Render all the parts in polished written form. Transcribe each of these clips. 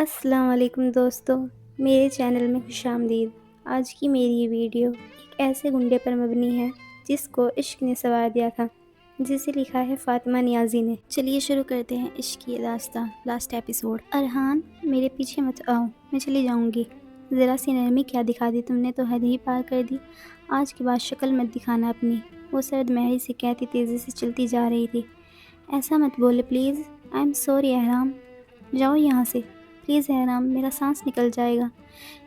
السلام علیکم دوستو، میرے چینل میں خوش آمدید۔ آج کی میری یہ ویڈیو ایک ایسے گنڈے پر مبنی ہے جس کو عشق نے سنوار دیا تھا، جسے لکھا ہے فاطمہ نیازی نے۔ چلیے شروع کرتے ہیں عشق کی داستاں۔ Last episode. ارحان، میرے پیچھے مت آؤ، میں چلی جاؤں گی۔ ذرا سی نرمی کیا دکھا دی تم نے، تو حد ہی پار کر دی۔ آج کے بعد شکل مت دکھانا اپنی، وہ سرد مہری سے کہتی تیزی سے چلتی جا رہی تھی۔ ایسا مت بولے پلیز، آئی ایم سوری احرام، جاؤ یہاں سے پلیز احرام، میرا سانس نکل جائے گا،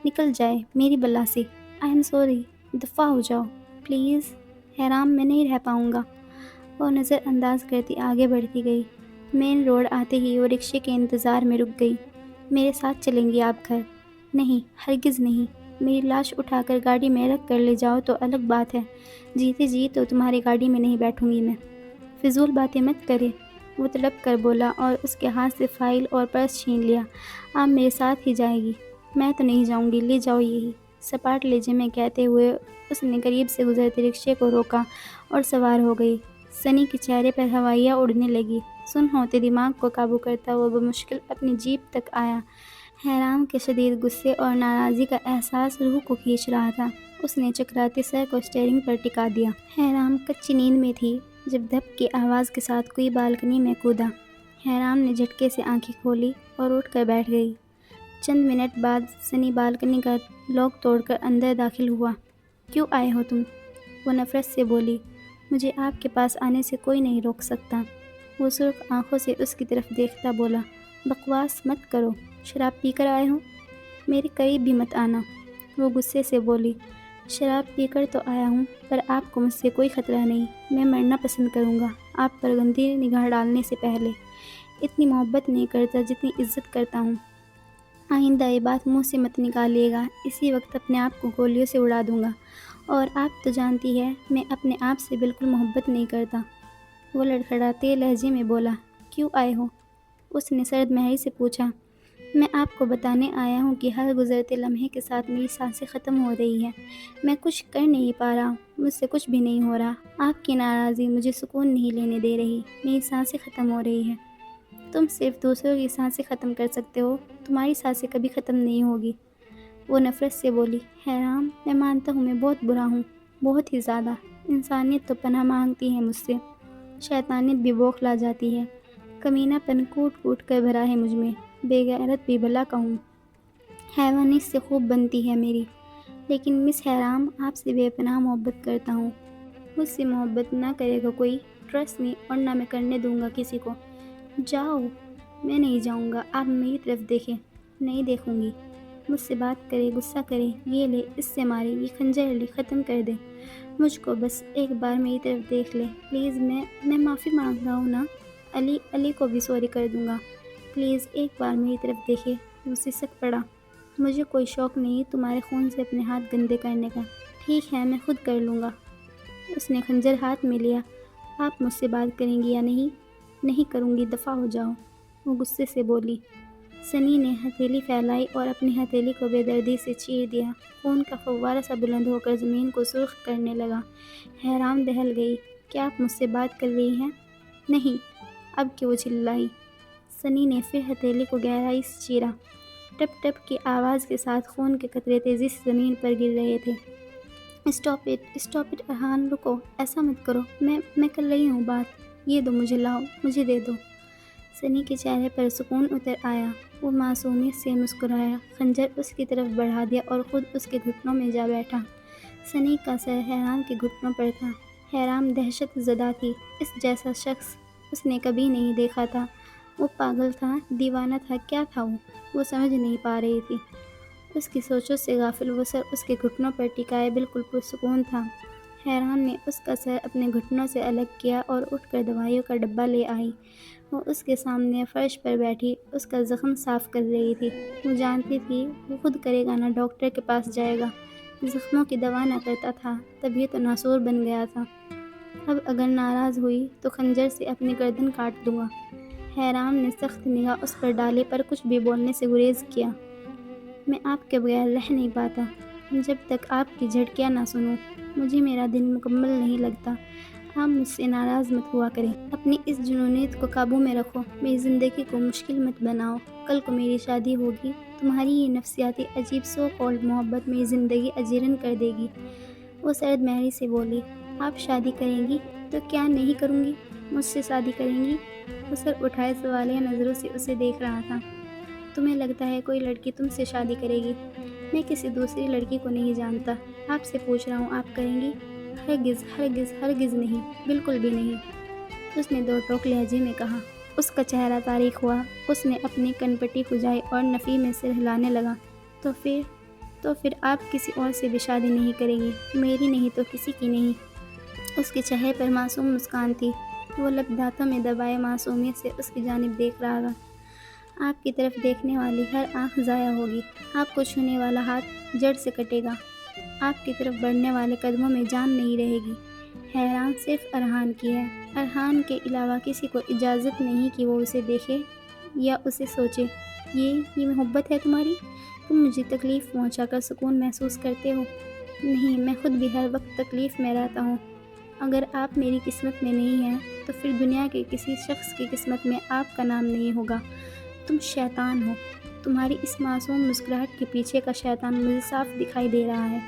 نکل جائے میری بلا سے۔ آئی ایم سوری، دفع ہو جاؤ پلیز احرام، میں نہیں رہ پاؤں گا۔ وہ نظر انداز کرتی آگے بڑھتی گئی۔ مین روڈ آتے ہی وہ رکشے کے انتظار میں رک گئی۔ میرے ساتھ چلیں گی آپ گھر؟ نہیں، ہرگز نہیں۔ میری لاش اٹھا کر گاڑی میں رکھ کر لے جاؤ تو الگ بات ہے، جیتے جی تو تمہاری گاڑی میں نہیں بیٹھوں گی میں۔ فضول باتیں مت کرے، وہ تڑپ کر بولا اور اس کے ہاتھ سے فائل اور پرس چھین لیا۔ آپ میرے ساتھ ہی جائے گی؟ میں تو نہیں جاؤں گی، لے جاؤ یہی، سپاٹ لیجیے میں کہتے ہوئے اس نے قریب سے گزرتے رکشے کو روکا اور سوار ہو گئی۔ سنی کے چہرے پر ہوائیاں اڑنے لگی۔ سن ہوتے دماغ کو قابو کرتا وہ بمشکل اپنی جیپ تک آیا۔ احرام کے شدید غصے اور ناراضی کا احساس روح کو کھینچ رہا تھا۔ اس نے چکراتے سر کو اسٹیئرنگ پر ٹکا دیا۔ احرام کچی نیند میں تھی جب دھپ کی آواز کے ساتھ کوئی بالکنی میں کودا۔ احرام نے جھٹکے سے آنکھیں کھولی اور اٹھ کر بیٹھ گئی۔ چند منٹ بعد سنی بالکنی کا لاک توڑ کر اندر داخل ہوا۔ کیوں آئے ہو تم؟ وہ نفرت سے بولی۔ مجھے آپ کے پاس آنے سے کوئی نہیں روک سکتا۔ وہ سرخ آنکھوں سے اس کی طرف دیکھتا بولا۔ بکواس مت کرو، شراب پی کر آئے ہو؟ میرے قریب بھی مت آنا، وہ غصے سے بولی۔ شراب پی کر تو آیا ہوں، پر آپ کو مجھ سے کوئی خطرہ نہیں، میں مرنا پسند کروں گا آپ پر گندی نگاہ ڈالنے سے پہلے۔ اتنی محبت نہیں کرتا جتنی عزت کرتا ہوں۔ آئندہ یہ بات منہ سے مت نکالیے گا، اسی وقت اپنے آپ کو گولیوں سے اڑا دوں گا، اور آپ تو جانتی ہے میں اپنے آپ سے بالکل محبت نہیں کرتا۔ وہ لڑکھڑاتے لہجے میں بولا۔ کیوں آئے ہو؟ اس نے سرد مہری سے پوچھا۔ میں آپ کو بتانے آیا ہوں کہ ہر گزرتے لمحے کے ساتھ میری سانسیں ختم ہو رہی ہیں، میں کچھ کر نہیں پا رہا، مجھ سے کچھ بھی نہیں ہو رہا۔ آپ کی ناراضی مجھے سکون نہیں لینے دے رہی، میری سانسیں ختم ہو رہی ہیں۔ تم صرف دوسروں کی سانسیں ختم کر سکتے ہو، تمہاری سانسیں کبھی ختم نہیں ہوگی، وہ نفرت سے بولی۔ احرام، میں مانتا ہوں میں بہت برا ہوں، بہت ہی زیادہ۔ انسانیت تو پناہ مانگتی ہے مجھ سے، شیطانیت بھی بوکھلا جاتی ہے، کمینہ پن کوٹ کوٹ کر بھرا ہے مجھ میں، بے غیرت بھی بھلا کہوں، حیوانیت سے خوب بنتی ہے میری، لیکن مس احرام آپ سے بے پناہ محبت کرتا ہوں۔ مجھ سے محبت نہ کرے گا کوئی، ٹرسٹ می، اور نہ میں کرنے دوں گا کسی کو۔ جاؤ۔ میں نہیں جاؤں گا، آپ میری طرف دیکھیں۔ نہیں دیکھوں گی۔ مجھ سے بات کرے، غصہ کرے، یہ لے، اس سے مارے، یہ خنجر لے، ختم کر دے، مجھ کو بس ایک بار میری طرف دیکھ لے پلیز۔ میں معافی مانگ رہا ہوں نا، علی کو بھی سوری کر دوں گا، پلیز ایک بار میری طرف دیکھے۔ وہ سسک پڑا۔ مجھے کوئی شوق نہیں تمہارے خون سے اپنے ہاتھ گندے کرنے کا، ٹھیک ہے میں خود کر لوں گا۔ اس نے خنجر ہاتھ میں لیا۔ آپ مجھ سے بات کریں گی یا نہیں؟ نہیں کروں گی، دفع ہو جاؤ، وہ غصے سے بولی۔ سنی نے ہتھیلی پھیلائی اور اپنی ہتھیلی کو بے دردی سے چیر دیا۔ خون کا فوارہ سا بلند ہو کر زمین کو سرخ کرنے لگا۔ احرام دہل گئی۔ کیا آپ مجھ سے بات کر رہی ہیں؟ نہیں، اب کہ وہ چلائی۔ سنی نے پھر ہتھیلی کو گہرائی سے چیرا۔ ٹپ ٹپ کی آواز کے ساتھ خون کے قطرے تیزی سے زمین پر گر رہے تھے۔ اسٹاپ اٹ ارحان، رکو، ایسا مت کرو، میں کر رہی ہوں بات، یہ دو مجھے، لاؤ، مجھے دے دو۔ سنی کے چہرے پر سکون اتر آیا۔ وہ معصومیت سے مسکرایا، خنجر اس کی طرف بڑھا دیا اور خود اس کے گھٹنوں میں جا بیٹھا۔ سنی کا سر احرام کے گھٹنوں پر تھا۔ احرام دہشت زدہ تھی، اس جیسا شخص اس نے کبھی نہیں دیکھا تھا۔ وہ پاگل تھا، دیوانہ تھا، کیا تھا وہ سمجھ نہیں پا رہی تھی۔ اس کی سوچوں سے غافل وہ سر اس کے گھٹنوں پر ٹکائے بالکل پرسکون تھا۔ احرام نے اس کا سر اپنے گھٹنوں سے الگ کیا اور اٹھ کر دوائیوں کا ڈبہ لے آئی۔ وہ اس کے سامنے فرش پر بیٹھی اس کا زخم صاف کر رہی تھی۔ وہ جانتی تھی وہ خود کرے گا نہ ڈاکٹر کے پاس جائے گا، زخموں کی دوا نہ کرتا تھا تب یہ تو ناسور بن گیا تھا۔ اب اگر ناراض ہوئی تو خنجر سے اپنی گردن کاٹ دوں گا۔ احرام نے سخت نگاہ اس پر ڈالی پر کچھ بھی بولنے سے گریز کیا۔ میں آپ کے بغیر رہ نہیں پاتا، جب تک آپ کی جھٹکیاں نہ سنوں مجھے میرا دن مکمل نہیں لگتا۔ آپ مجھ سے ناراض مت ہوا کریں، اپنی اس جنونیت کو قابو میں رکھو، میری زندگی کو مشکل مت بناؤ، کل کو میری شادی ہوگی، تمہاری یہ نفسیاتی عجیب سو کالڈ محبت میری زندگی اجیرن کر دے گی۔ وہ سرد مہری سے بولی، آپ شادی کریں گی؟ تو کیا نہیں کروں گی، مجھ سے شادی کریں گی؟ وہ سر اٹھائے سوالیہ نظروں سے اسے دیکھ رہا تھا۔ تمہیں لگتا ہے کوئی لڑکی تم سے شادی کرے گی؟ میں کسی دوسری لڑکی کو نہیں جانتا، آپ سے پوچھ رہا ہوں، آپ کریں گی؟ ہرگز ہرگز ہرگز نہیں، بالکل بھی نہیں، اس نے دو ٹوک لہجے میں کہا۔ اس کا چہرہ تاریک ہوا، اس نے اپنی کنپٹی کھجائی اور نفی میں سر ہلانے لگا۔ تو پھر آپ کسی اور سے بھی شادی نہیں کریں گی؟ میری نہیں تو کسی کی نہیں۔ اس کے چہرے پر معصوم مسکان تھی، وہ لب دانتوں میں دبائے معصومیت سے اس کی جانب دیکھ رہا تھا۔ آپ کی طرف دیکھنے والی ہر آنکھ ضائع ہوگی، آپ کو چھونے والا ہاتھ جڑ سے کٹے گا، آپ کی طرف بڑھنے والے قدموں میں جان نہیں رہے گی۔ حیران صرف ارحان کی ہے، ارحان کے علاوہ کسی کو اجازت نہیں کہ وہ اسے دیکھے یا اسے سوچے۔ یہ محبت ہے تمہاری؟ تم مجھے تکلیف پہنچا کر سکون محسوس کرتے ہو؟ نہیں، میں خود بھی ہر وقت تکلیف میں رہتا ہوں۔ اگر آپ میری قسمت میں نہیں ہیں تو پھر دنیا کے کسی شخص کی قسمت میں آپ کا نام نہیں ہوگا۔ تم شیطان ہو، تمہاری اس معصوم مسکراہٹ کے پیچھے کا شیطان مجھے صاف دکھائی دے رہا ہے۔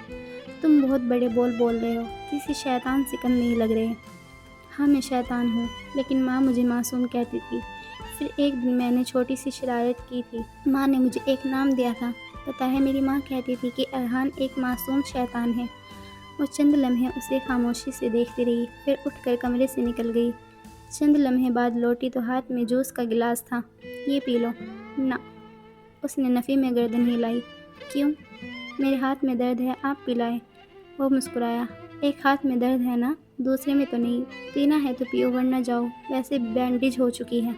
تم بہت بڑے بول رہے ہو، کسی شیطان سے کم نہیں لگ رہے۔ ہاں میں شیطان ہوں، لیکن ماں مجھے معصوم کہتی تھی۔ پھر ایک دن میں نے چھوٹی سی شرارت کی تھی، ماں نے مجھے ایک نام دیا تھا، پتہ ہے میری ماں کہتی تھی کہ ارحان ایک معصوم شیطان ہے۔ وہ چند لمحے اسے خاموشی سے دیکھتی رہی، پھر اٹھ کر کمرے سے نکل گئی۔ چند لمحے بعد لوٹی تو ہاتھ میں جوس کا گلاس تھا۔ یہ پی لو۔ نہ، اس نے نفی میں گردن ہلائی۔ کیوں؟ میرے ہاتھ میں درد ہے، آپ پلائیں۔ وہ مسکرایا۔ ایک ہاتھ میں درد ہے نا، دوسرے میں تو نہیں۔ پینا ہے تو پیو ورنہ جاؤ، ویسے بینڈیج ہو چکی ہے۔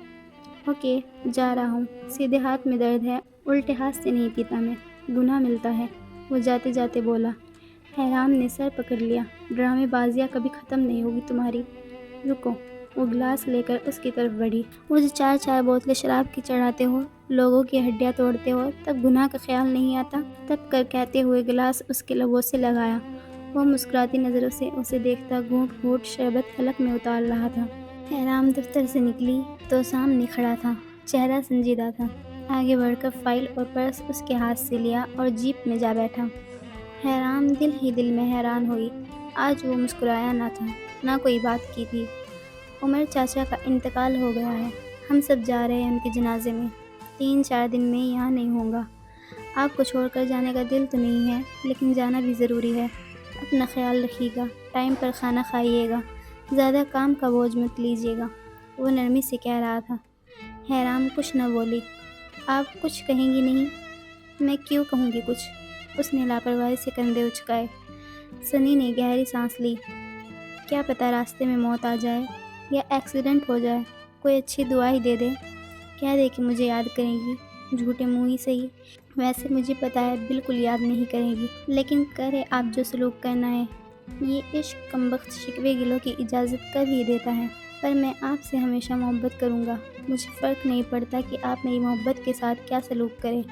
اوکے، جا رہا ہوں۔ سیدھے ہاتھ میں درد ہے، الٹے ہاتھ سے نہیں پیتا میں، گناہ ملتا ہے، وہ جاتے جاتے بولا۔ حیرام نے سر پکڑ لیا۔ ڈرامے بازیاں کبھی ختم نہیں ہوگی تمہاری۔ رکو، وہ گلاس لے کر اس کی طرف بڑھی۔ وہ جو چار بوتلیں شراب کی چڑھاتے ہو، لوگوں کی ہڈیاں توڑتے ہو، تب گناہ کا خیال نہیں آتا؟ تب کر کہتے ہوئے گلاس اس کے لبوں سے لگایا۔ وہ مسکراتی نظروں سے اسے دیکھتا گھونٹ گھونٹ شربت حلق میں اتار رہا تھا۔ حیرام دفتر سے نکلی تو سامنے کھڑا تھا، چہرہ سنجیدہ تھا۔ آگے بڑھ کر فائل اور پرس اس کے ہاتھ سے لیا اور جیپ میں جا بیٹھا۔ حیرام دل ہی دل میں حیران ہوئی۔ آج وہ مسکرایا نہ تھا، نہ کوئی بات کی تھی۔ عمر چاچا کا انتقال ہو گیا ہے، ہم سب جا رہے ہیں ان کے جنازے میں۔ 3-4 دن میں یہاں نہیں ہوں گا۔ آپ کو چھوڑ کر جانے کا دل تو نہیں ہے، لیکن جانا بھی ضروری ہے۔ اپنا خیال رکھیے گا، ٹائم پر کھانا کھائیے گا، زیادہ کام کا بوجھ مت لیجیے گا، وہ نرمی سے کہہ رہا تھا۔ حیرام کچھ نہ بولی۔ آپ کچھ کہیں گی نہیں؟ میں کیوں کہوں گی کچھ؟ اس نے لاپرواہی سے کندھے اچکائے۔ سنی نے گہری سانس لی۔ کیا پتہ راستے میں موت آ جائے یا ایکسیڈنٹ ہو جائے، کوئی اچھی دعا ہی دے دے، کہہ دے کہ مجھے یاد کریں گی، جھوٹے منہ ہی صحیح، ویسے مجھے پتہ ہے بالکل یاد نہیں کریں گی، لیکن کرے آپ جو سلوک کرنا ہے۔ یہ عشق کمبخت شکوے گلوں کی اجازت کب ہی دیتا ہے، پر میں آپ سے ہمیشہ محبت کروں گا، مجھے فرق نہیں پڑتا کہ آپ میری محبت کے ساتھ کیا سلوک کریں۔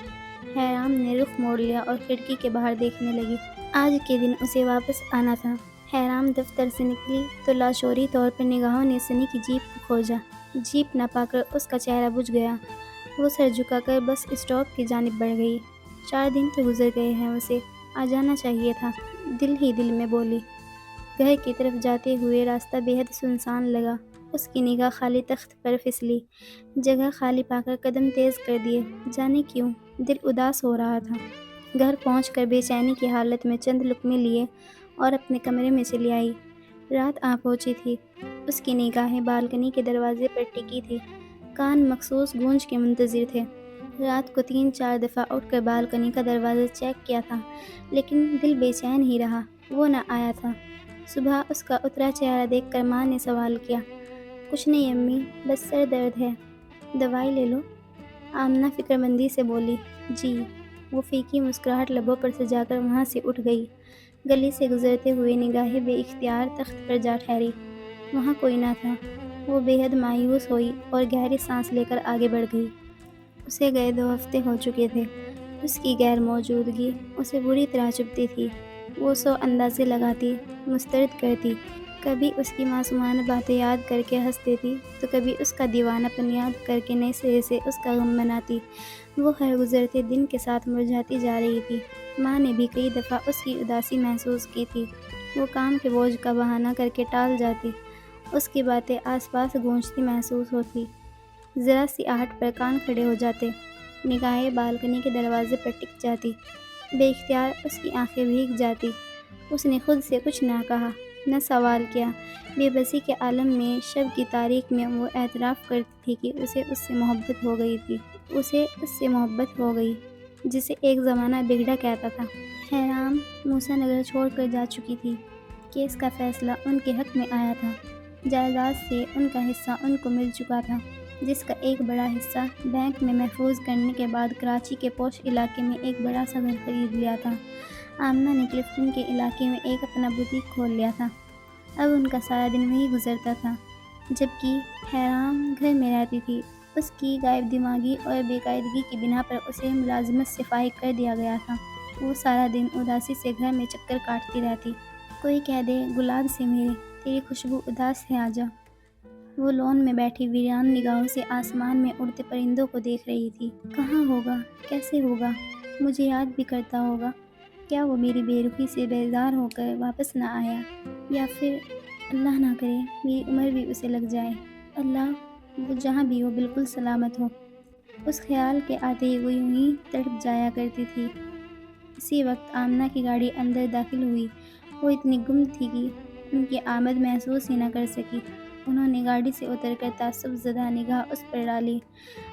حیرام نے رخ موڑ لیا اور کھڑکی کے باہر دیکھنے لگی۔ آج کے دن اسے واپس آنا تھا۔ حیرام دفتر سے نکلی تو لاشعوری طور پر نگاہوں نے سنی کی جیپ کو کھوجا۔ جیپ نہ پا کر اس کا چہرہ بجھ گیا۔ وہ سر جھکا کر بس اسٹاپ کی جانب بڑھ گئی۔ 4 دن تو گزر گئے ہیں، اسے آ جانا چاہیے تھا، دل ہی دل میں بولی۔ گھر کی طرف جاتے ہوئے راستہ بے حد سنسان لگا۔ اس کی نگاہ خالی تخت پر پھسلی، جگہ خالی پا کر قدم تیز کر دیے۔ جانے کیوں، دل اداس ہو رہا تھا۔ گھر پہنچ کر بے چینی کی حالت میں چند لقمے لیے اور اپنے کمرے میں چلی آئی۔ رات آ پہنچی تھی۔ اس کی نگاہیں بالکنی کے دروازے پر ٹکی تھی، کان مخصوص گونج کے منتظر تھے۔ رات کو 3-4 دفعہ اٹھ کر بالکنی کا دروازہ چیک کیا تھا، لیکن دل بے چین ہی رہا، وہ نہ آیا تھا۔ صبح اس کا اترا چہرہ دیکھ کر ماں نے سوال کیا۔ کچھ نہیں امی، بس سر درد ہے، دوائی لے لو۔ آمنہ فکر مندی سے بولی۔ جی۔ وہ پھیکی مسکراہٹ لبوں پر سجا کر وہاں سے اٹھ گئی۔ گلی سے گزرتے ہوئے نگاہیں بے اختیار تخت پر جا ٹھہری۔ وہاں کوئی نہ تھا۔ وہ بے حد مایوس ہوئی اور گہری سانس لے کر آگے بڑھ گئی۔ اسے گئے 2 ہفتے ہو چکے تھے۔ اس کی غیر موجودگی اسے بری طرح چبھتی تھی۔ وہ 100 اندازے لگاتی، مسترد کرتی، کبھی اس کی معصومانہ باتیں یاد کر کے ہنس دیتی تو کبھی اس کا دیوانہ پن یاد کر کے نئے سرے سے اس کا غم بناتی۔ وہ ہر گزرتے دن کے ساتھ مرجھاتی جا رہی تھی۔ ماں نے بھی کئی دفعہ اس کی اداسی محسوس کی تھی۔ وہ کام کے بوجھ کا بہانہ کر کے ٹال جاتی۔ اس کی باتیں آس پاس گونجتی محسوس ہوتی۔ ذرا سی آہٹ پر کان کھڑے ہو جاتے، نگاہیں بالکنی کے دروازے پر ٹک جاتی۔ بے اختیار اس کی آنکھیں بھیگ جاتی۔ اس نے خود سے کچھ نہ کہا، نہ سوال کیا۔ بے بسی کے عالم میں، شب کی تاریک میں وہ اعتراف کرتی تھی کہ اسے اس سے محبت ہو گئی تھی۔ اسے اس سے محبت ہو گئی جسے ایک زمانہ بگڑا کہتا تھا۔ حیرام موسیٰ نگر چھوڑ کر جا چکی تھی۔ کیس کا فیصلہ ان کے حق میں آیا تھا۔ جائیداد سے ان کا حصہ ان کو مل چکا تھا، جس کا ایک بڑا حصہ بینک میں محفوظ کرنے کے بعد کراچی کے پوش علاقے میں ایک بڑا سا گھر خرید لیا تھا۔ آمنہ نے کلفٹن کے علاقے میں ایک اپنا بوتیک کھول لیا تھا۔ اب ان کا سارا دن وہی گزرتا تھا، جبکہ حیرام گھر میں رہتی تھی۔ اس کی غائب دماغی اور بے قاعدگی کی بنا پر اسے ملازمت سے فائق کر دیا گیا تھا۔ وہ سارا دن اداسی سے گھر میں چکر کاٹتی رہتی۔ کوئی کہہ دے گلاب سے میرے، تیری خوشبو اداس ہے آجا۔ وہ لون میں بیٹھی ویران نگاہوں سے آسمان میں اڑتے پرندوں کو دیکھ رہی تھی۔ کہاں ہوگا، کیسے ہوگا، مجھے یاد بھی کرتا ہوگا؟ کیا وہ میری بے رخی سے بیزار ہو کر واپس نہ آیا؟ یا پھر اللہ نہ کرے میری عمر بھی اسے لگ جائے۔ اللہ، وہ جہاں بھی ہو بالکل سلامت ہو۔ اس خیال کے آتے ہی وہ یوں ہی تڑپ جایا کرتی تھی۔ اسی وقت آمنہ کی گاڑی اندر داخل ہوئی۔ وہ اتنی گم تھی کہ ان کی آمد محسوس ہی نہ کر سکی۔ انہوں نے گاڑی سے اتر کر تعصب زدہ نگاہ اس پر ڈالی۔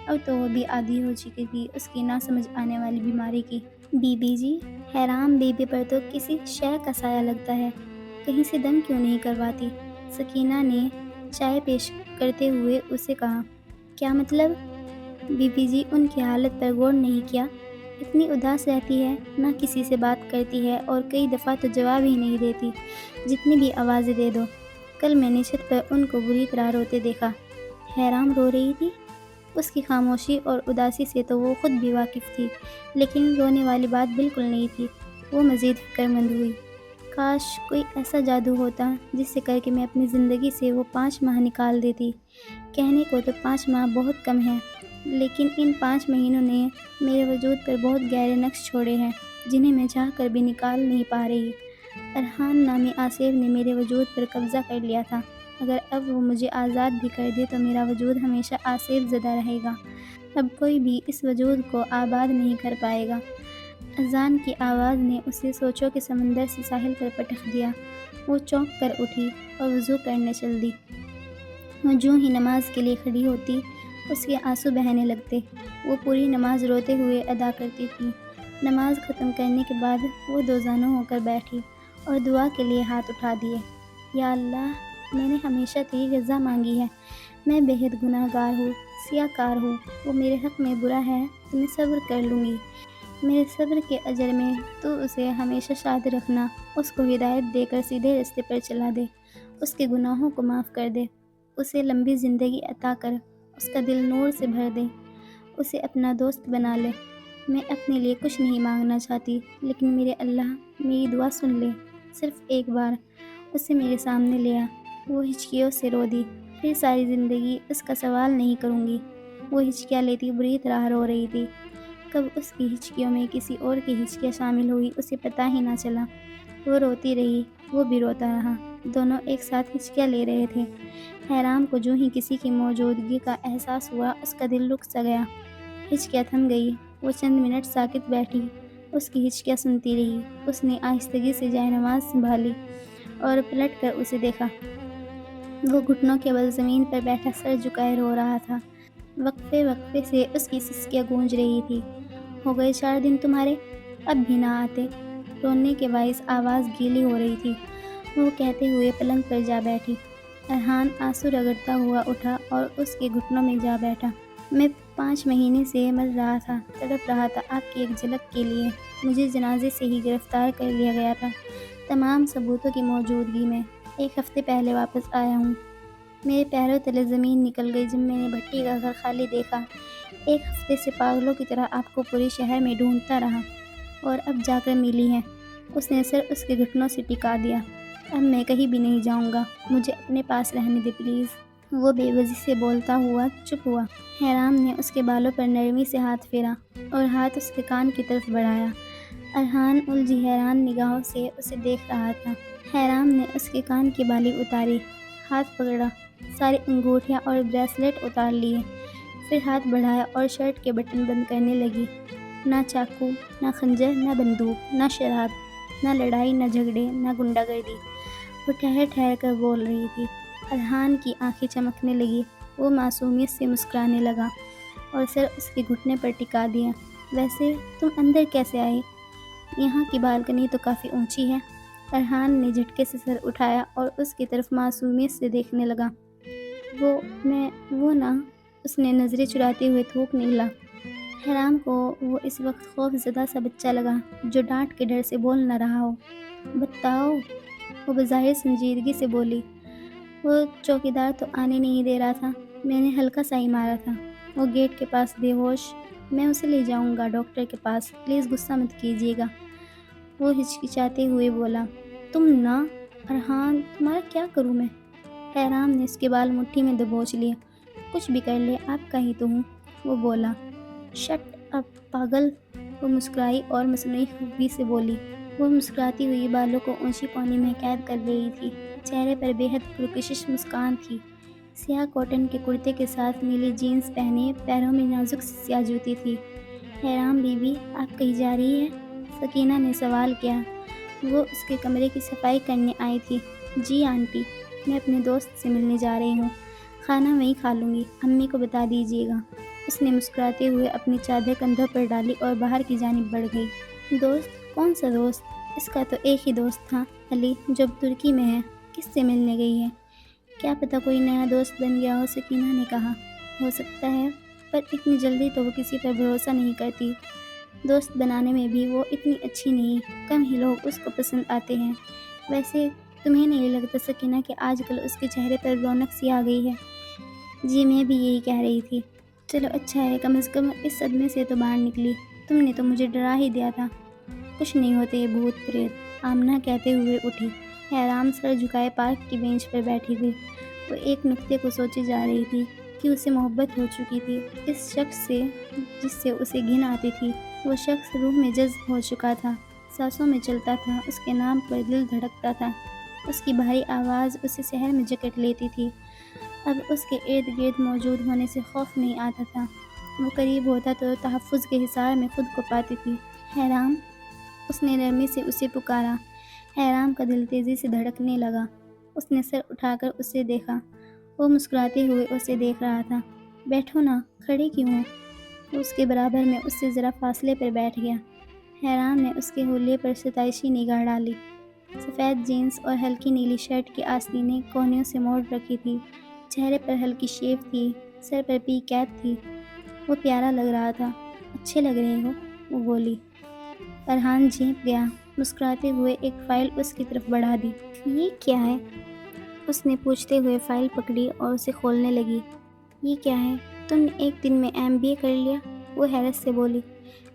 اب تو وہ بھی عادی ہو چکی تھی اس کی نہ سمجھ آنے والی بیماری کی۔ بی بی جی، حیرام بی بی پر تو کسی شے کا سایہ لگتا ہے، کہیں سے دم کیوں نہیں کرواتی؟ سکینہ نے چائے پیش کرتے ہوئے اسے کہا۔ کیا مطلب؟ بی بی جی ان کی حالت پر غور نہیں کیا؟ اتنی اداس رہتی ہے، نہ کسی سے بات کرتی ہے اور کئی دفعہ تو جواب ہی نہیں دیتی، جتنی بھی آوازیں دے دو۔ کل میں نے چھت پر ان کو بری طرح روتے دیکھا۔ حیرام رو رہی تھی؟ اس کی خاموشی اور اداسی سے تو وہ خود بھی واقف تھی، لیکن رونے والی بات بالکل نہیں تھی۔ وہ مزید فکر مند ہوئی۔ کاش کوئی ایسا جادو ہوتا جس سے کر کے میں اپنی زندگی سے وہ 5 ماہ نکال دیتی۔ کہنے کو تو 5 ماہ بہت کم ہیں، لیکن ان 5 مہینوں نے میرے وجود پر بہت گہرے نقش چھوڑے ہیں، جنہیں میں چاہ کر بھی نکال نہیں پا رہی۔ ارحان نامی آصف نے میرے وجود پر قبضہ کر لیا تھا۔ اگر اب وہ مجھے آزاد بھی کر دے تو میرا وجود ہمیشہ آصف زدہ رہے گا۔ اب کوئی بھی اس وجود کو آباد نہیں کر پائے گا۔ اذان کی آواز نے اسے سوچوں کے سمندر سے ساحل پر پٹخ دیا۔ وہ چونک کر اٹھی اور وضو کرنے چل دی۔ وہ جوں ہی نماز کے لیے کھڑی ہوتی، اس کے آنسو بہنے لگتے۔ وہ پوری نماز روتے ہوئے ادا کرتی تھی۔ نماز ختم کرنے کے بعد وہ دوزانوں ہو کر بیٹھی اور دعا کے لیے ہاتھ اٹھا دیے۔ یا اللہ، میں نے ہمیشہ تیری رضا مانگی ہے۔ میں بے حد گناہ گار ہوں، سیاہ کار ہوں۔ وہ میرے حق میں برا ہے تو میں صبر کر لوں گی۔ میرے صبر کے اجر میں تو اسے ہمیشہ شاد رکھنا، اس کو ہدایت دے کر سیدھے راستے پر چلا دے، اس کے گناہوں کو معاف کر دے، اسے لمبی زندگی عطا کر، اس کا دل نور سے بھر دے، اسے اپنا دوست بنا لے۔ میں اپنے لیے کچھ نہیں مانگنا چاہتی، لیکن میرے اللہ میری دعا سن لے، صرف ایک بار اسے میرے سامنے لے آ۔ وہ ہچکیوں سے رو دی۔ پھر ساری زندگی اس کا سوال نہیں کروں گی۔ وہ ہچکیاں لیتی بری طرح رو رہی تھی۔ کب اس کی ہچکیوں میں کسی اور کی ہچکیاں شامل ہوئی اسے پتہ ہی نہ چلا۔ وہ روتی رہی، وہ بھی روتا رہا۔ دونوں ایک ساتھ ہچکیاں لے رہے تھے۔ حیرام کو جو ہی کسی کی موجودگی کا احساس ہوا، اس کا دل رک سا گیا۔ ہچکیاں تھم گئی۔ وہ چند منٹ ساکت بیٹھی، اس کی ہچکیاں سنتی رہی۔ اس نے آہستگی سے جائے نماز سنبھالی اور پلٹ کر اسے دیکھا۔ وہ گھٹنوں کے بل زمین پر بیٹھا سر جھکائے رو رہا تھا۔ وقفے وقفے سے اس کی سسکیاں گونج رہی تھی۔ ہو گئے 4 دن تمہارے، اب بھی نہ آتے؟ رونے کے باعث آواز گیلی ہو رہی تھی۔ وہ کہتے ہوئے پلنگ پر جا بیٹھی۔ ارحان آنسو رگڑتا ہوا اٹھا اور اس کے گھٹنوں میں جا بیٹھا۔ میں 5 مہینے سے مر رہا تھا، تڑپ رہا تھا آپ کی ایک جھلک کے لیے۔ مجھے جنازے سے ہی گرفتار کر لیا گیا تھا، تمام ثبوتوں کی موجودگی میں۔ 1 ہفتے پہلے واپس آیا ہوں۔ میرے پیروں تلے زمین نکل گئی جب میں نے بھٹی کا گھر خالی دیکھا۔ 1 ہفتے سے پاگلوں کی طرح آپ کو پورے شہر میں ڈھونڈتا رہا، اور اب جا کر ملی ہے۔ اس نے سر اس کے گھٹنوں سے ٹکا دیا۔ اب میں کہیں بھی نہیں جاؤں گا، مجھے اپنے پاس رہنے دے پلیز۔ وہ بے وجہ سے بولتا ہوا چپ ہوا۔ حیرام نے اس کے بالوں پر نرمی سے ہاتھ پھیرا اور ہاتھ اس کے کان کی طرف بڑھایا۔ ارحان الجھی حیران نگاہوں سے اسے دیکھ رہا تھا۔ حیرام نے اس کے کان کی بالی اتاری، ہاتھ پکڑا، ساری انگوٹھیاں اور بریسلیٹ اتار لیے، پھر ہاتھ بڑھایا اور شرٹ کے بٹن بند کرنے لگی۔ نہ چاقو، نہ خنجر، نہ بندوق، نہ شراب، نہ لڑائی، نہ جھگڑے، نہ غنڈہ گردی۔ وہ ٹھہر ٹھہر کر بول رہی تھی۔ ارحان کی آنکھیں چمکنے لگی، وہ معصومیت سے مسکرانے لگا اور سر اس کے گھٹنے پر ٹکا دیا۔ ویسے تم اندر کیسے آئے؟ یہاں کی بالکنی تو کافی اونچی ہے۔ ارحان نے جھٹکے سے سر اٹھایا اور اس کی طرف معصومیت سے دیکھنے لگا۔ وہ نہ، اس نے نظریں چراتے ہوئے تھوک نکلا۔ حیرام کو وہ اس وقت خوف زدہ سا بچہ لگا جو ڈانٹ کے ڈر سے بول نہ رہا ہو۔ بتاؤ، وہ بظاہر سنجیدگی سے بولی۔ وہ چوکیدار تو آنے نہیں دے رہا تھا، میں نے ہلکا سا ہی مارا تھا، وہ گیٹ کے پاس بے ہوش۔ میں اسے لے جاؤں گا ڈاکٹر کے پاس، پلیز غصہ مت کیجیے گا، وہ ہچکچاتے ہوئے بولا۔ تم نہ، ارحان تمہارا کیا کروں میں؟ حیرام نے اس کے بال مٹھی میں دبوچ لیے۔ کچھ بھی کر لے، آپ کا ہی تو ہوں، وہ بولا۔ شٹ اپ پاگل، وہ مسکرائی اور مصنوعی خوبی سے بولی۔ وہ مسکراتی ہوئی بالوں کو اونچی پونی میں قید کر رہی تھی، چہرے پر بے حد پرکشش مسکان تھی۔ سیاہ کاٹن کے کرتے کے ساتھ نیلی جینز پہنے، پیروں میں نازک سی سیاہ جوتی تھی۔ حیرام بی بی، آپ کہیں جا رہی ہے؟ سکینہ نے سوال کیا۔ وہ اس کے کمرے کی صفائی کرنے آئی تھی۔ جی آنٹی، میں اپنے دوست سے ملنے جا رہی ہوں، کھانا وہیں کھا لوں گی، امی کو بتا دیجیے گا۔ اس نے مسکراتے ہوئے اپنی چادر کندھوں پر ڈالی اور باہر کی جانب بڑھ گئی۔ دوست؟ کون سا دوست؟ اس کا تو ایک ہی دوست تھا، علی، جو اب ترکی میں ہے۔ کس سے ملنے گئی ہے؟ کیا پتہ کوئی نیا دوست بن گیا ہو، سکینہ نے کہا۔ ہو سکتا ہے، پر اتنی جلدی تو وہ کسی پر بھروسہ نہیں کرتی۔ دوست بنانے میں بھی وہ اتنی اچھی نہیں، کم ہی لوگ اس کو پسند آتے ہیں۔ ویسے تمہیں نہیں لگتا سکینہ کہ آج کل اس کے چہرے پر رونق سی آ گئی ہے؟ جی میں بھی یہی کہہ رہی تھی۔ چلو اچھا ہے، کم از کم اس صدمے سے تو باہر نکلی، تم نے تو مجھے ڈرا ہی دیا تھا۔ کچھ نہیں ہوتے یہ بھوت پریت، آمنہ کہتے ہوئے اٹھی۔ حیرام سر جھکائے پارک کی بینچ پر بیٹھی ہوئی، وہ ایک نکتے کو سوچی جا رہی تھی کہ اسے محبت ہو چکی تھی اس شخص سے جس سے اسے گھن آتی تھی۔ وہ شخص روح میں جذب ہو چکا تھا، سانسوں میں چلتا تھا، اس کے نام پر دل دھڑکتا تھا، اس کی بھاری آواز اسے شہر میں جکٹ لیتی تھی۔ اب اس کے ارد گرد موجود ہونے سے خوف نہیں آتا تھا، وہ قریب ہوتا تو تحفظ کے حصار میں خود کو پاتی تھی۔ حیرام، اس نے نرمی سے اسے پکارا۔ حیرام کا دل تیزی سے دھڑکنے لگا، اس نے سر اٹھا کر اسے دیکھا۔ وہ مسکراتے ہوئے اسے دیکھ رہا تھا۔ بیٹھو نا، کھڑے کیوں ہو؟ وہ اس کے برابر میں اس سے ذرا فاصلے پر بیٹھ گیا۔ حیرام نے اس کے حلیے پر ستائشی نگاہ ڈالی۔ سفید جینس اور ہلکی نیلی شرٹ کی آستینیں کونیوں سے موڑ رکھی تھی، چہرے پر ہلکی شیو تھی، سر پر پی کیپ تھی، وہ پیارا لگ رہا تھا۔ اچھے لگ رہے ہو، وہ بولی۔ ارحان جھینپ گیا، مسکراتے ہوئے ایک فائل اس کی طرف بڑھا دی۔ یہ کیا ہے؟ اس نے پوچھتے ہوئے فائل پکڑی اور اسے کھولنے لگی۔ یہ کیا ہے؟ تم نے ایک دن میں MBA کر لیا، وہ حیرت سے بولی۔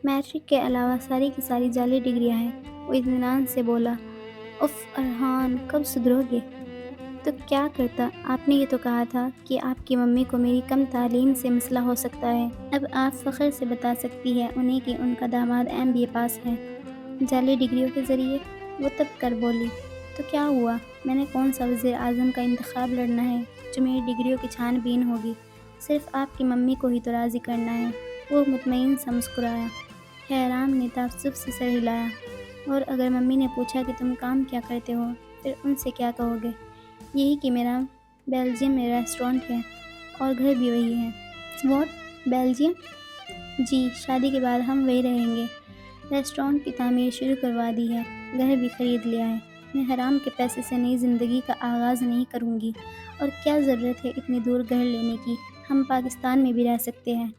میٹرک کے علاوہ ساری کی ساری جعلی ڈگریاں ہیں، وہ اطمینان سے بولا۔ اف ارحان، کب سدھرو گے؟ تو کیا کرتا، آپ نے یہ تو کہا تھا کہ آپ کی ممی کو میری کم تعلیم سے مسئلہ ہو سکتا ہے، اب آپ فخر سے بتا سکتی ہے انہیں کہ ان کا داماد MBA پاس ہے، جعلی ڈگریوں کے ذریعے، وہ تب کر بولی۔ تو کیا ہوا، میں نے کون سا وزیر اعظم کا انتخاب لڑنا ہے جو میری ڈگریوں کی چھان بین ہوگی، صرف آپ کی ممی کو ہی تو راضی کرنا ہے، وہ مطمئن سا مسکرایا۔ حیرام نے تعصب سے سر ہلایا۔ اور اگر ممی نے پوچھا کہ تم کام کیا کرتے ہو، پھر ان سے کیا کہو گے؟ یہی کہ میرا بیلجیم میں ریسٹورنٹ ہے اور گھر بھی وہی ہے۔ What, Belgium? جی، شادی کے بعد ہم وہی رہیں گے، ریسٹورنٹ کی تعمیر شروع کروا دی ہے، گھر بھی خرید لیا ہے، میں حرام کے پیسے سے نئی زندگی کا آغاز نہیں کروں گی، اور کیا ضرورت ہے اتنی دور گھر لینے کی، ہم پاکستان میں بھی رہ سکتے ہیں۔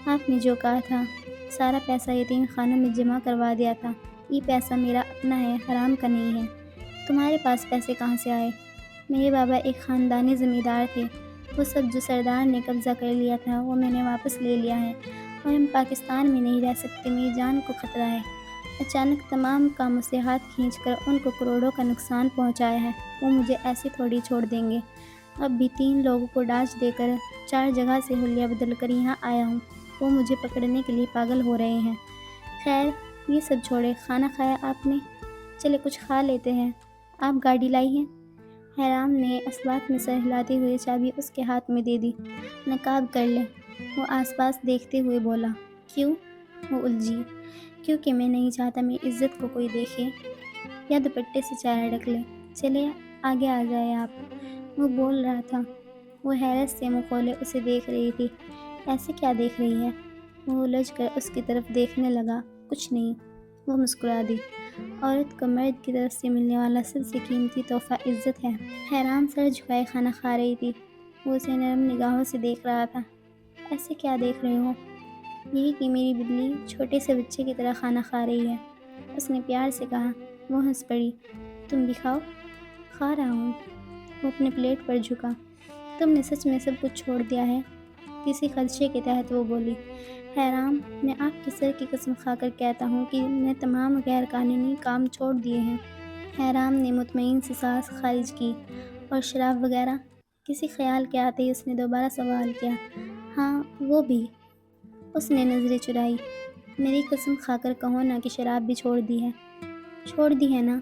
آپ نے جو کہا تھا، سارا پیسہ یتیم خانوں میں جمع کروا دیا تھا، یہ پیسہ میرا اپنا ہے، حرام کا نہیں ہے۔ تمہارے پاس پیسے کہاں سے آئے؟ میرے بابا ایک خاندانی زمیندار تھے، وہ سب جو سردار نے قبضہ کر لیا تھا وہ میں نے واپس لے لیا ہے، اور ہم پاکستان میں نہیں رہ سکتے، میری جان کو خطرہ ہے۔ اچانک تمام کاموں سے ہاتھ کھینچ کر ان کو کروڑوں کا نقصان پہنچایا ہے، وہ مجھے ایسے تھوڑی چھوڑ دیں گے۔ اب بھی 3 لوگوں کو ڈانچ دے کر 4 جگہ سے حلیہ بدل کر یہاں آیا ہوں، وہ مجھے پکڑنے کے لیے پاگل ہو رہے ہیں۔ خیر یہ سب چھوڑے، کھانا کھایا آپ نے؟ چلے کچھ کھا لیتے ہیں۔ آپ گاڑی لائی ہیں؟ حیرام نے اسباق میں سر ہلاتے ہوئے چابی اس کے ہاتھ میں دے دی۔ نقاب کر لے، وہ آس پاس دیکھتے ہوئے بولا۔ کیوں؟ وہ الجھی۔ کیونکہ میں نہیں چاہتا میری عزت کو کوئی دیکھے یا دوپٹے سے چہرہ ڈھک لے۔ چلے آگے آ جائے آپ، وہ بول رہا تھا۔ وہ حیرت سے منہ کھولے اسے دیکھ رہی تھی۔ ایسے کیا دیکھ رہی ہے؟ وہ الجھ کر اس کی طرف دیکھنے لگا۔ کچھ نہیں، وہ مسکرا دی۔ عورت کو مرد کی طرف سے ملنے والا سب سے قیمتی تحفہ عزت ہے۔ حیرام سر جھکائے کھانا کھا رہی تھی، وہ اسے نرم نگاہوں سے دیکھ رہا تھا۔ ایسے کیا دیکھ رہے ہو؟ یہی کہ میری بلی چھوٹے سے بچے کی طرح کھانا کھا رہی ہے، اس نے پیار سے کہا۔ وہ ہنس پڑی۔ تم بھی کھاؤ۔ کھا رہا ہوں۔ وہ اپنے پلیٹ پر جھکا۔ تم نے سچ میں سب کچھ چھوڑ دیا ہے؟ کسی خدشے کے تحت وہ بولی۔ حیرام، میں آپ کے سر کی قسم کھا کر کہتا ہوں کہ میں تمام غیر قانونی کام چھوڑ دیے ہیں۔ حیرام نے مطمئن سی سانس خارج کی۔ اور شراب وغیرہ؟ کسی خیال کے آتے ہی اس نے دوبارہ سوال کیا۔ ہاں وہ بھی۔ اس نے نظریں چرائی۔ میری قسم کھا کر کہو نا کہ شراب بھی چھوڑ دی ہے۔ چھوڑ دی ہے نا؟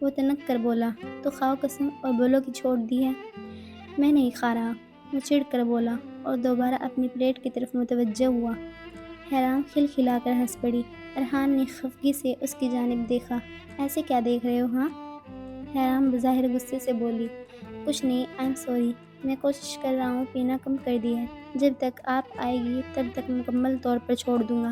وہ تنک کر بولا۔ تو کھاؤ قسم اور بولو کہ چھوڑ دی ہے۔ میں نہیں کھا رہا، وہ چڑ کر بولا اور دوبارہ اپنی پلیٹ کی طرف متوجہ ہوا۔ حیرام کھلکھلا کر ہنس پڑی۔ ارحان نے خفگی سے اس کی جانب دیکھا۔ ایسے کیا دیکھ رہے ہو ہاں؟ حیرام بظاہر غصے سے بولی۔ کچھ نہیں، آئی ایم سوری، میں کوشش کر رہا ہوں پینا کم کر دی ہے، جب تک آپ آئے گی تب تک مکمل طور پر چھوڑ دوں گا۔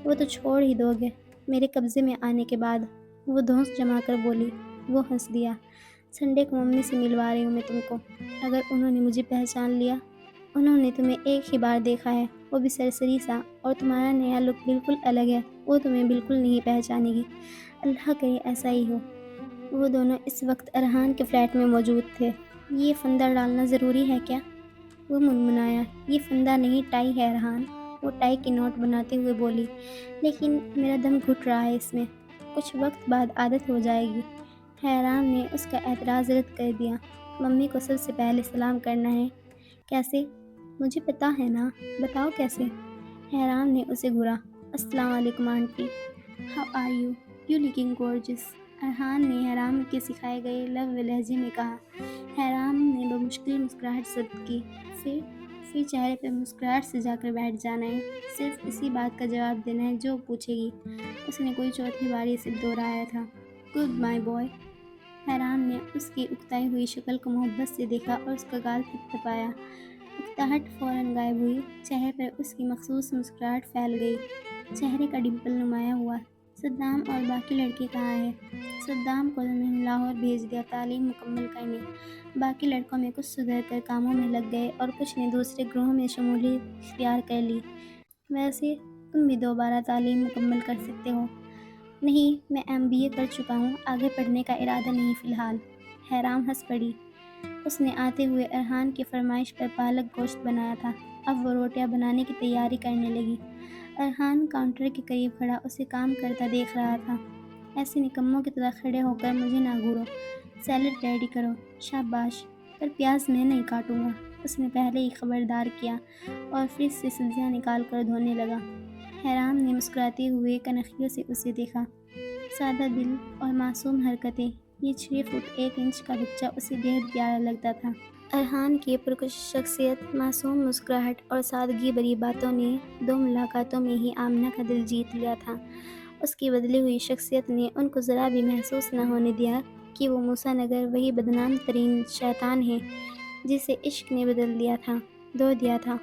وہ تو چھوڑ ہی دو گے میرے قبضے میں آنے کے بعد، وہ دھونس جما کر بولی۔ وہ ہنس دیا۔ سنڈے کو ممی سے ملوا رہی ہوں میں تم کو، اگر انہوں نے مجھے پہچان لیا۔ انہوں نے تمہیں ایک ہی بار دیکھا ہے، وہ بھی سرسری سا، اور تمہارا نیا لک بالکل الگ ہے، وہ تمہیں بالکل نہیں پہچانے گی۔ اللہ کرے ایسا ہی ہو۔ وہ دونوں اس وقت ارحان کے فلیٹ میں موجود تھے۔ یہ فندہ ڈالنا ضروری ہے کیا؟ وہ منمنایا۔ یہ فندہ نہیں، ٹائی ہے ارحان، وہ ٹائی کی نوٹ بناتے ہوئے بولی۔ لیکن میرا دم گھٹ رہا ہے اس میں، کچھ وقت بعد عادت ہو جائے گی۔ حیرام نے اس کا اعتراض رد کر دیا۔ ممی کو سب سے پہلے سلام کرنا ہے۔ کیسے؟ مجھے پتا ہے نا، بتاؤ کیسے؟ حیرام نے اسے گھورا۔ السلام علیکم aunty, how are you, you looking gorgeous, Arhan نے حیرام کے سکھائے گئے لب لہجے میں کہا۔ حیرام نے بمشکل مسکراہٹ ضبط کی۔ پھر چہرے پہ مسکراہٹ سے جا کر بیٹھ جانا ہے، صرف اسی بات کا جواب دینا ہے جو پوچھے گی۔ اس نے کوئی چوتھی باری سے دوہرایا تھا۔ Good my boy. حیرام نے اس کی اکتائی ہوئی شکل کو محبت سے دیکھا اور اس کا گال تھپتھپایا۔ اکتاہٹ فوراً غائب ہوئی، چہرے پر اس کی مخصوص مسکراہٹ پھیل گئی، چہرے کا ڈمپل نمایاں ہوا۔ صدام اور باقی لڑکے کہاں ہیں؟ صدام کو تو میں نے لاہور بھیج دیا تعلیم مکمل کرنے۔ باقی لڑکوں میں کچھ سدھر کر کاموں میں لگ گئے اور کچھ نے دوسرے گروہوں میں شمولیت اختیار کر لی۔ ویسے تم بھی دوبارہ تعلیم مکمل کر سکتے ہو۔ نہیں، میں MBA کر چکا ہوں، آگے پڑھنے کا ارادہ نہیں فی الحال۔ حیرام ہنس پڑی۔ اس نے آتے ہوئے ارحان کی فرمائش پر پالک گوشت بنایا تھا، اب وہ روٹیاں بنانے کی تیاری کرنے لگی۔ ارحان کاؤنٹر کے قریب کھڑا اسے کام کرتا دیکھ رہا تھا۔ ایسے نکموں کی طرح کھڑے ہو کر مجھے نہ گھورو، سیلڈ ریڈی کرو۔ شاباش، پر پیاز میں نہیں کاٹوں گا، اس نے پہلے ہی خبردار کیا اور فریج سے سبزیاں نکال کر دھونے لگا۔ حیرام نے مسکراتے ہوئے کنکھیوں سے اسے دیکھا۔ سادہ دل اور معصوم حرکتیں، یہ 6 فٹ 1 انچ کا بچہ اسے بےحد پیارا لگتا تھا۔ ارحان کی پرکش شخصیت، معصوم مسکراہٹ اور سادگی بھری باتوں نے 2 ملاقاتوں میں ہی آمنہ کا دل جیت لیا تھا۔ اس کی بدلی ہوئی شخصیت نے ان کو ذرا بھی محسوس نہ ہونے دیا کہ وہ موسیٰ نگر وہی بدنام ترین شیطان ہے جسے عشق نے بدل دیا تھا، دھو دیا تھا۔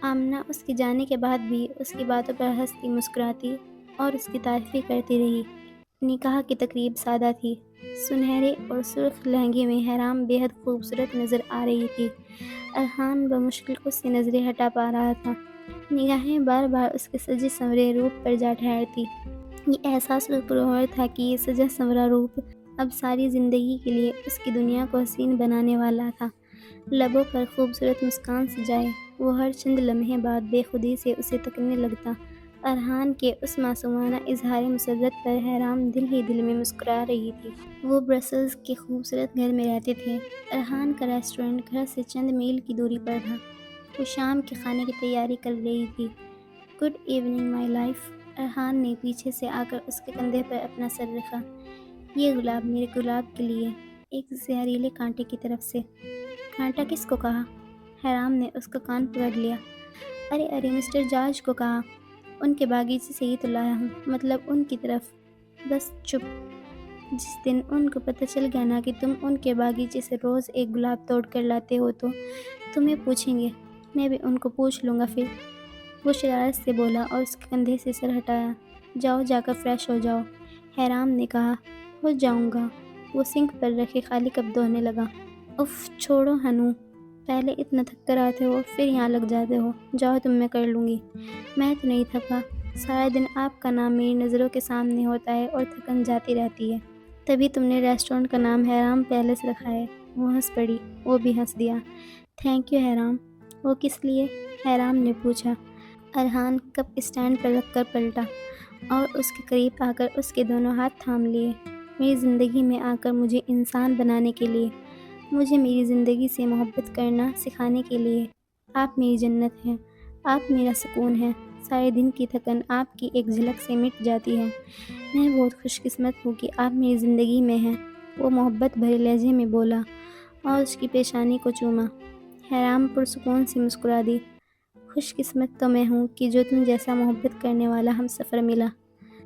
آمنہ اس کے جانے کے بعد بھی اس کی باتوں پر ہنستی مسکراتی اور اس کی تعریفیں کرتی رہی۔ نکاح کی تقریب سادہ تھی۔ سنہرے اور سرخ لہنگے میں حیرام بے حد خوبصورت نظر آ رہی تھی۔ ارحان بمشکل اس سے نظریں ہٹا پا رہا تھا، نگاہیں بار بار اس کے سجے سنورے روپ پر جا ٹھہرتی۔ یہ احساس اس پر ہو تھا کہ یہ سجا سنورا روپ اب ساری زندگی کے لیے اس کی دنیا کو حسین بنانے والا تھا۔ لبوں پر خوبصورت مسکان سجائے وہ ہر چند لمحے بعد بے خودی سے اسے تکنے لگتا ارحان کے اس معصومانہ اظہار مسرت پر حیرام دل ہی دل میں مسکرا رہی تھی۔ وہ برسلز کے خوبصورت گھر میں رہتے تھے۔ ارحان کا ریسٹورنٹ گھر سے چند میل کی دوری پر تھا۔ وہ شام کے کھانے کی تیاری کر رہی تھی۔ Good evening my life, Arhan نے پیچھے سے آ کر اس کے کندھے پر اپنا سر رکھا۔ یہ گلاب میرے گلاب کے لیے، ایک زہریلے کانٹے کی طرف سے۔ کانٹا کس کو کہا؟ حیرام نے اس کا کان پکڑ لیا۔ ارے مسٹر جارج کو کہا، ان کے باغیچے سے ہی تو لایا ہوں، مطلب ان کی طرف۔ بس چپ۔ جس دن ان کو پتہ چل گیا نا کہ تم ان کے باغیچے سے روز ایک گلاب توڑ کر لاتے ہو تو تمہیں پوچھیں گے، میں بھی ان کو پوچھ لوں گا پھر۔ وہ شرارت سے بولا اور اس کے کندھے سے سر ہٹایا۔ جاؤ جا کر فریش ہو جاؤ، حیرام نے کہا۔ ہو جاؤں گا۔ وہ سنک پر رکھے خالی کپ دھونے لگا۔ اف چھوڑو ہنو، پہلے اتنا تھک کر آتے ہو پھر یہاں لگ جاتے ہو۔ جاؤ تم، میں کر لوں گی۔ میں تو نہیں تھکا، سارا دن آپ کا نام میری نظروں کے سامنے ہوتا ہے اور تھکن جاتی رہتی ہے۔ تبھی تم نے ریسٹورنٹ کا نام حیرام پیلس رکھا ہے۔ وہ ہنس پڑی۔ وہ بھی ہنس دیا۔ Thank you Hairam. وہ کس لیے؟ حیرام نے پوچھا۔ ارحان کپ اسٹینڈ پر رکھ کر پلٹا اور اس کے قریب آ کر اس کے دونوں ہاتھ تھام لیے۔ میری زندگی میں آ کر مجھے انسان بنانے کے لیے، مجھے میری زندگی سے محبت کرنا سکھانے کے لیے۔ آپ میری جنت ہیں، آپ میرا سکون ہیں، سارے دن کی تھکن آپ کی ایک جھلک سے مٹ جاتی ہے۔ میں بہت خوش قسمت ہوں کہ آپ میری زندگی میں ہیں۔ وہ محبت بھرے لہجے میں بولا اور اس کی پیشانی کو چوما۔ حیرام پرسکون سی مسکرا دی۔ خوش قسمت تو میں ہوں کہ جو تم جیسا محبت کرنے والا ہم سفر ملا۔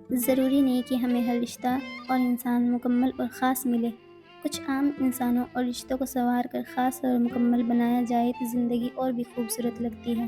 ضروری نہیں کہ ہمیں ہر رشتہ اور انسان مکمل اور خاص ملے۔ کچھ عام انسانوں اور رشتوں کو سنوار کر خاص اور مکمل بنایا جائے تو زندگی اور بھی خوبصورت لگتی ہے۔